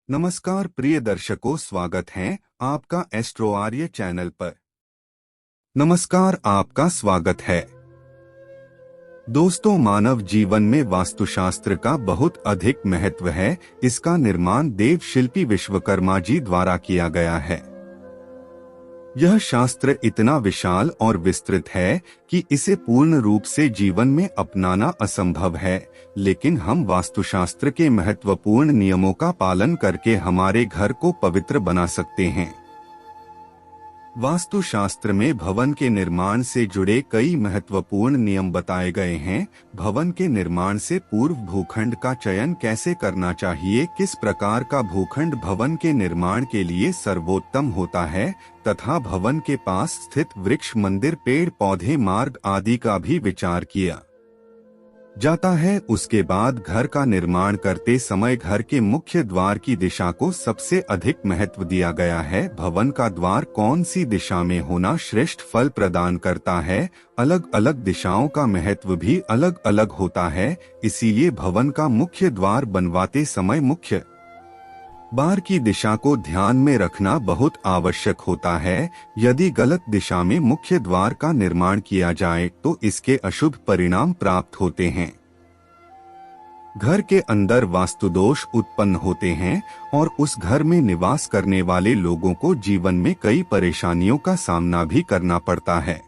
नमस्कार प्रिय दर्शकों, स्वागत है आपका एस्ट्रो आर्य चैनल पर। नमस्कार, आपका स्वागत है। दोस्तों, मानव जीवन में वास्तुशास्त्र का बहुत अधिक महत्व है। इसका निर्माण देव शिल्पी विश्वकर्मा जी द्वारा किया गया है। यह शास्त्र इतना विशाल और विस्तृत है कि इसे पूर्ण रूप से जीवन में अपनाना असंभव है, लेकिन हम वास्तुशास्त्र के महत्वपूर्ण नियमों का पालन करके हमारे घर को पवित्र बना सकते हैं। वास्तुशास्त्र में भवन के निर्माण से जुड़े कई महत्वपूर्ण नियम बताए गए हैं। भवन के निर्माण से पूर्व भूखंड का चयन कैसे करना चाहिए, किस प्रकार का भूखंड भवन के निर्माण के लिए सर्वोत्तम होता है, तथा भवन के पास स्थित वृक्ष, मंदिर, पेड़ पौधे, मार्ग आदि का भी विचार किया जाता है। उसके बाद घर का निर्माण करते समय घर के मुख्य द्वार की दिशा को सबसे अधिक महत्व दिया गया है। भवन का द्वार कौन सी दिशा में होना श्रेष्ठ फल प्रदान करता है। अलग अलग दिशाओं का महत्व भी अलग अलग होता है, इसीलिए भवन का मुख्य द्वार बनवाते समय मुख्य द्वार की दिशा को ध्यान में रखना बहुत आवश्यक होता है। यदि गलत दिशा में मुख्य द्वार का निर्माण किया जाए तो इसके अशुभ परिणाम प्राप्त होते हैं। घर के अंदर वास्तु दोष उत्पन्न होते हैं और उस घर में निवास करने वाले लोगों को जीवन में कई परेशानियों का सामना भी करना पड़ता है।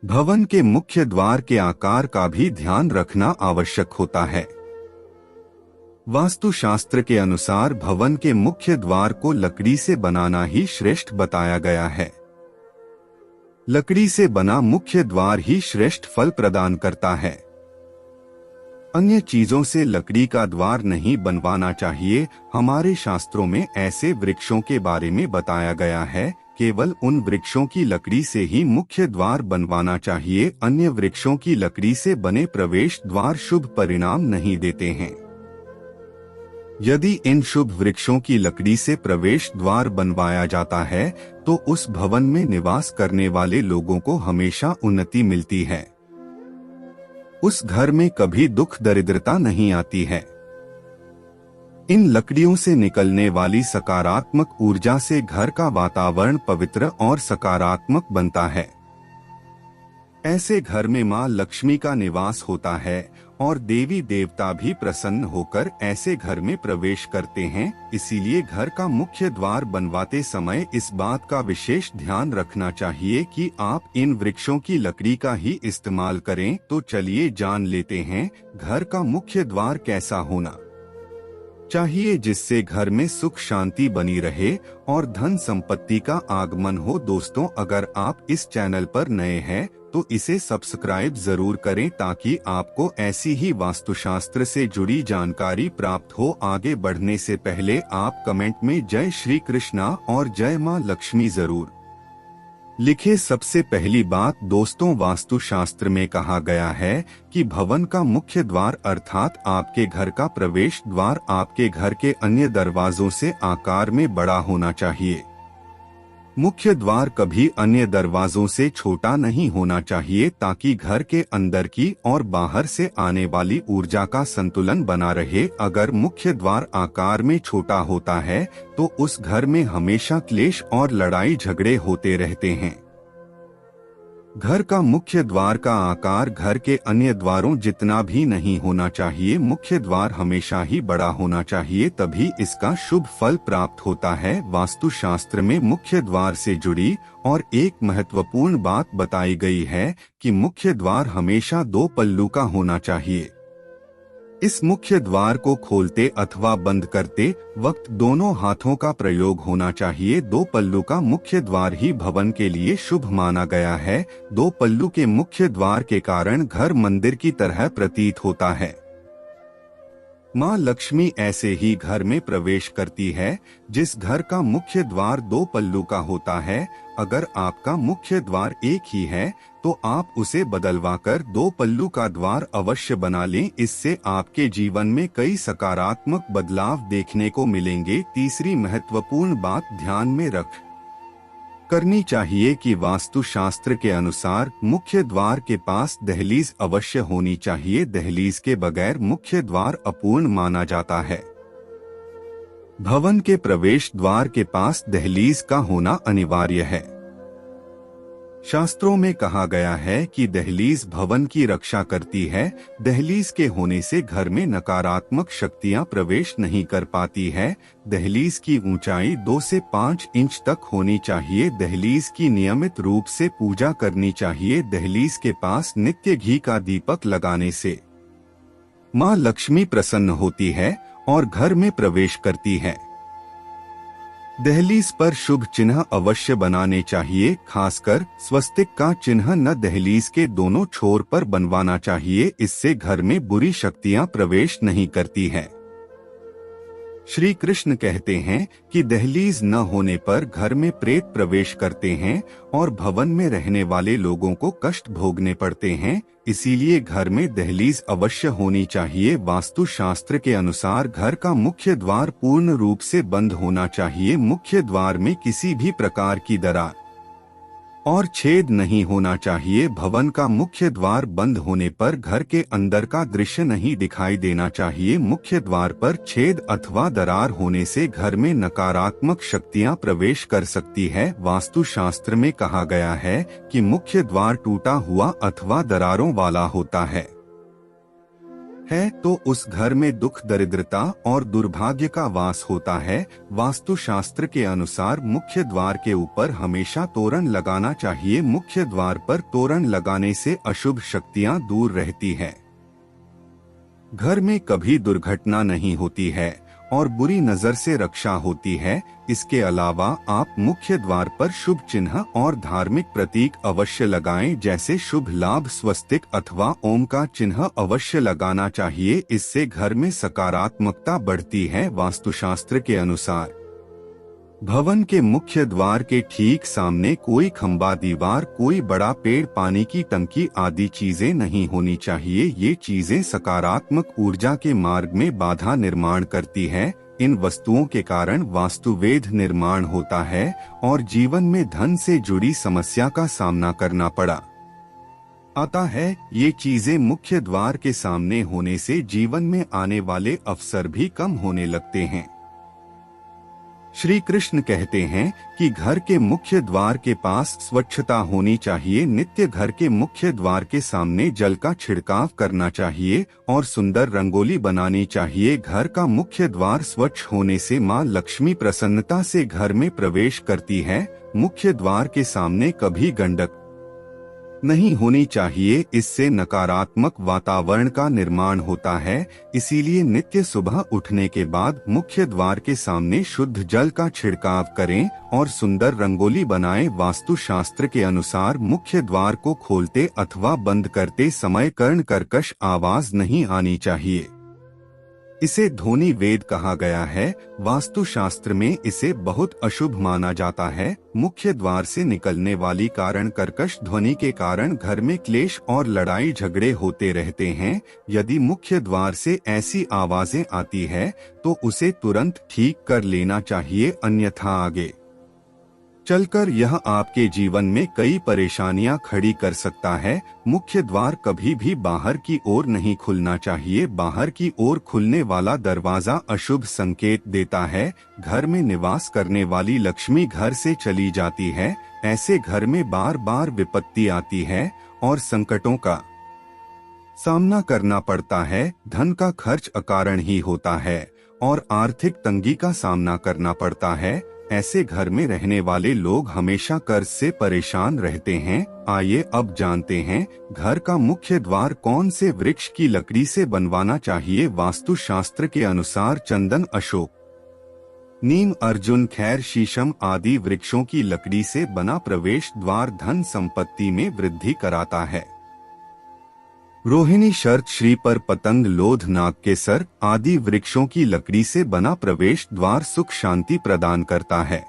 भवन के मुख्य द्वार के आकार का भी ध्यान रखना आवश्यक होता है। वास्तुशास्त्र के अनुसार भवन के मुख्य द्वार को लकड़ी से बनाना ही श्रेष्ठ बताया गया है। लकड़ी से बना मुख्य द्वार ही श्रेष्ठ फल प्रदान करता है। अन्य चीजों से लकड़ी का द्वार नहीं बनवाना चाहिए। हमारे शास्त्रों में ऐसे वृक्षों के बारे में बताया गया है, केवल उन वृक्षों की लकड़ी से ही मुख्य द्वार बनवाना चाहिए। अन्य वृक्षों की लकड़ी से बने प्रवेश द्वार शुभ परिणाम नहीं देते हैं। यदि इन शुभ वृक्षों की लकड़ी से प्रवेश द्वार बनवाया जाता है तो उस भवन में निवास करने वाले लोगों को हमेशा उन्नति मिलती है। उस घर में कभी दुख दरिद्रता नहीं आती है। इन लकड़ियों से निकलने वाली सकारात्मक ऊर्जा से घर का वातावरण पवित्र और सकारात्मक बनता है। ऐसे घर में मां लक्ष्मी का निवास होता है और देवी देवता भी प्रसन्न होकर ऐसे घर में प्रवेश करते हैं। इसीलिए घर का मुख्य द्वार बनवाते समय इस बात का विशेष ध्यान रखना चाहिए कि आप इन वृक्षों की लकड़ी का ही इस्तेमाल करें। तो चलिए जान लेते हैं घर का मुख्य द्वार कैसा होना चाहिए, जिससे घर में सुख शांति बनी रहे और धन संपत्ति का आगमन हो। दोस्तों, अगर आप इस चैनल पर नए हैं तो इसे सब्सक्राइब जरूर करें ताकि आपको ऐसी ही वास्तुशास्त्र से जुड़ी जानकारी प्राप्त हो। आगे बढ़ने से पहले आप कमेंट में जय श्री कृष्णा और जय मां लक्ष्मी जरूर लिखे। सबसे पहली बात दोस्तों, वास्तुशास्त्र में कहा गया है कि भवन का मुख्य द्वार अर्थात आपके घर का प्रवेश द्वार आपके घर के अन्य दरवाजों से आकार में बड़ा होना चाहिए। मुख्य द्वार कभी अन्य दरवाजों से छोटा नहीं होना चाहिए ताकि घर के अंदर की और बाहर से आने वाली ऊर्जा का संतुलन बना रहे। अगर मुख्य द्वार आकार में छोटा होता है तो उस घर में हमेशा क्लेश और लड़ाई झगड़े होते रहते हैं। घर का मुख्य द्वार का आकार घर के अन्य द्वारों जितना भी नहीं होना चाहिए। मुख्य द्वार हमेशा ही बड़ा होना चाहिए, तभी इसका शुभ फल प्राप्त होता है। वास्तुशास्त्र में मुख्य द्वार से जुड़ी और एक महत्वपूर्ण बात बताई गई है कि मुख्य द्वार हमेशा 2 पल्लू का होना चाहिए। इस मुख्य द्वार को खोलते अथवा बंद करते वक्त दोनों हाथों का प्रयोग होना चाहिए। 2 पल्लू का मुख्य द्वार ही भवन के लिए शुभ माना गया है। 2 पल्लू के मुख्य द्वार के कारण घर मंदिर की तरह प्रतीत होता है। मां लक्ष्मी ऐसे ही घर में प्रवेश करती है। जिस घर का मुख्य द्वार 2 पल्लू का होता है, अगर आपका मुख्य द्वार एक ही है तो आप उसे बदलवाकर 2 पल्लू का द्वार अवश्य बना लें। इससे आपके जीवन में कई सकारात्मक बदलाव देखने को मिलेंगे। तीसरी महत्वपूर्ण बात ध्यान में रख करनी चाहिए कि वास्तुशास्त्र के अनुसार मुख्य द्वार के पास दहलीज अवश्य होनी चाहिए। दहलीज के बगैर मुख्य द्वार अपूर्ण माना जाता है। भवन के प्रवेश द्वार के पास दहलीज का होना अनिवार्य है। शास्त्रों में कहा गया है कि दहलीज भवन की रक्षा करती है। दहलीज के होने से घर में नकारात्मक शक्तियां प्रवेश नहीं कर पाती है। दहलीज की ऊंचाई 2 से 5 इंच तक होनी चाहिए। दहलीज की नियमित रूप से पूजा करनी चाहिए। दहलीज के पास नित्य घी का दीपक लगाने से माँ लक्ष्मी प्रसन्न होती है और घर में प्रवेश करती है। दहलीज पर शुभ चिन्ह अवश्य बनाने चाहिए, खासकर स्वस्तिक का चिन्ह न दहलीज के दोनों छोर पर बनवाना चाहिए। इससे घर में बुरी शक्तियां प्रवेश नहीं करती हैं। श्री कृष्ण कहते हैं कि दहलीज न होने पर घर में प्रेत प्रवेश करते हैं और भवन में रहने वाले लोगों को कष्ट भोगने पड़ते हैं। इसीलिए घर में दहलीज अवश्य होनी चाहिए। वास्तु शास्त्र के अनुसार घर का मुख्य द्वार पूर्ण रूप से बंद होना चाहिए। मुख्य द्वार में किसी भी प्रकार की दरार और छेद नहीं होना चाहिए। भवन का मुख्य द्वार बंद होने पर घर के अंदर का दृश्य नहीं दिखाई देना चाहिए। मुख्य द्वार पर छेद अथवा दरार होने से घर में नकारात्मक शक्तियां प्रवेश कर सकती है। वास्तु शास्त्र में कहा गया है कि मुख्य द्वार टूटा हुआ अथवा दरारों वाला होता है तो उस घर में दुख, दरिद्रता और दुर्भाग्य का वास होता है। वास्तु शास्त्र के अनुसार मुख्य द्वार के ऊपर हमेशा तोरण लगाना चाहिए। मुख्य द्वार पर तोरण लगाने से अशुभ शक्तियां दूर रहती है। घर में कभी दुर्घटना नहीं होती है और बुरी नजर से रक्षा होती है। इसके अलावा आप मुख्य द्वार पर शुभ चिन्ह और धार्मिक प्रतीक अवश्य लगाएं, जैसे शुभ लाभ, स्वस्तिक अथवा ओम का चिन्ह अवश्य लगाना चाहिए। इससे घर में सकारात्मकता बढ़ती है। वास्तुशास्त्र के अनुसार भवन के मुख्य द्वार के ठीक सामने कोई खंबा, दीवार, कोई बड़ा पेड़, पानी की टंकी आदि चीजें नहीं होनी चाहिए। ये चीजें सकारात्मक ऊर्जा के मार्ग में बाधा निर्माण करती है। इन वस्तुओं के कारण वास्तुवेध निर्माण होता है और जीवन में धन से जुड़ी समस्या का सामना करना पड़ा आता है। ये चीजें मुख्य द्वार के सामने होने से जीवन में आने वाले अवसर भी कम होने लगते हैं। श्री कृष्ण कहते हैं कि घर के मुख्य द्वार के पास स्वच्छता होनी चाहिए। नित्य घर के मुख्य द्वार के सामने जल का छिड़काव करना चाहिए और सुंदर रंगोली बनानी चाहिए। घर का मुख्य द्वार स्वच्छ होने से माँ लक्ष्मी प्रसन्नता से घर में प्रवेश करती है। मुख्य द्वार के सामने कभी गंदगी नहीं होनी चाहिए। इससे नकारात्मक वातावरण का निर्माण होता है। इसीलिए नित्य सुबह उठने के बाद मुख्य द्वार के सामने शुद्ध जल का छिड़काव करें और सुंदर रंगोली बनाएं। वास्तु शास्त्र के अनुसार मुख्य द्वार को खोलते अथवा बंद करते समय कर्ण कर्कश आवाज नहीं आनी चाहिए। इसे ध्वनि वेद कहा गया है। वास्तु शास्त्र में इसे बहुत अशुभ माना जाता है। मुख्य द्वार से निकलने वाली कारण कर्कश ध्वनि के कारण घर में क्लेश और लड़ाई झगड़े होते रहते हैं। यदि मुख्य द्वार से ऐसी आवाजें आती है तो उसे तुरंत ठीक कर लेना चाहिए, अन्यथा आगे चलकर यह आपके जीवन में कई परेशानियां खड़ी कर सकता है। मुख्य द्वार कभी भी बाहर की ओर नहीं खुलना चाहिए। बाहर की ओर खुलने वाला दरवाजा अशुभ संकेत देता है। घर में निवास करने वाली लक्ष्मी घर से चली जाती है। ऐसे घर में बार बार विपत्ति आती है और संकटों का सामना करना पड़ता है। धन का खर्च अकारण ही होता है और आर्थिक तंगी का सामना करना पड़ता है। ऐसे घर में रहने वाले लोग हमेशा कर्ज से परेशान रहते हैं। आइए अब जानते हैं घर का मुख्य द्वार कौन से वृक्ष की लकड़ी से बनवाना चाहिए। वास्तु शास्त्र के अनुसार चंदन, अशोक, नीम, अर्जुन, खैर, शीशम आदि वृक्षों की लकड़ी से बना प्रवेश द्वार धन संपत्ति में वृद्धि कराता है। रोहिणी, शर्त, श्रीपर, पतंग, लोध, नाग, केसर आदि वृक्षों की लकड़ी से बना प्रवेश द्वार सुख शांति प्रदान करता है।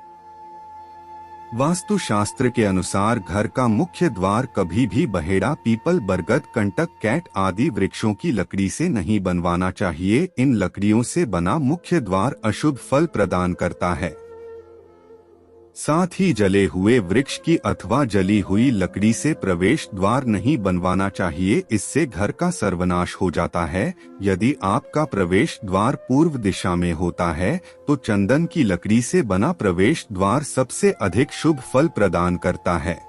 वास्तु शास्त्र के अनुसार घर का मुख्य द्वार कभी भी बहेड़ा, पीपल, बरगद, कंटक, कैट आदि वृक्षों की लकड़ी से नहीं बनवाना चाहिए। इन लकड़ियों से बना मुख्य द्वार अशुभ फल प्रदान करता है। साथ ही जले हुए वृक्ष की अथवा जली हुई लकड़ी से प्रवेश द्वार नहीं बनवाना चाहिए, इससे घर का सर्वनाश हो जाता है। यदि आपका प्रवेश द्वार पूर्व दिशा में होता है तो चंदन की लकड़ी से बना प्रवेश द्वार सबसे अधिक शुभ फल प्रदान करता है।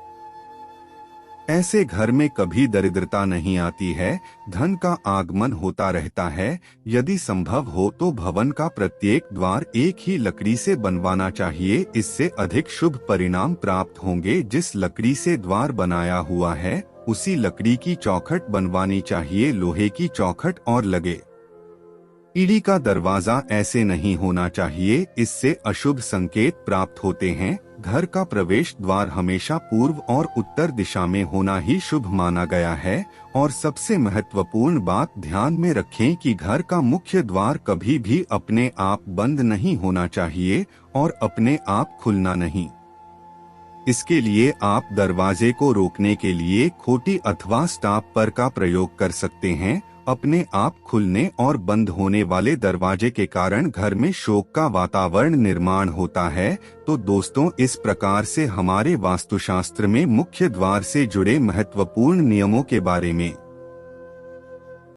ऐसे घर में कभी दरिद्रता नहीं आती है, धन का आगमन होता रहता है। यदि संभव हो तो भवन का प्रत्येक द्वार एक ही लकड़ी से बनवाना चाहिए, इससे अधिक शुभ परिणाम प्राप्त होंगे। जिस लकड़ी से द्वार बनाया हुआ है उसी लकड़ी की चौखट बनवानी चाहिए, लोहे की चौखट और लगे ईड़ी का दरवाजा ऐसे नहीं होना चाहिए, इससे अशुभ संकेत प्राप्त होते हैं। घर का प्रवेश द्वार हमेशा पूर्व और उत्तर दिशा में होना ही शुभ माना गया है। और सबसे महत्वपूर्ण बात ध्यान में रखें कि घर का मुख्य द्वार कभी भी अपने आप बंद नहीं होना चाहिए और अपने आप खुलना नहीं। इसके लिए आप दरवाजे को रोकने के लिए खोटी अथवा स्टॉपर का प्रयोग कर सकते हैं। अपने आप खुलने और बंद होने वाले दरवाजे के कारण घर में शोक का वातावरण निर्माण होता है। तो दोस्तों, इस प्रकार से हमारे वास्तुशास्त्र में मुख्य द्वार से जुड़े महत्वपूर्ण नियमों के बारे में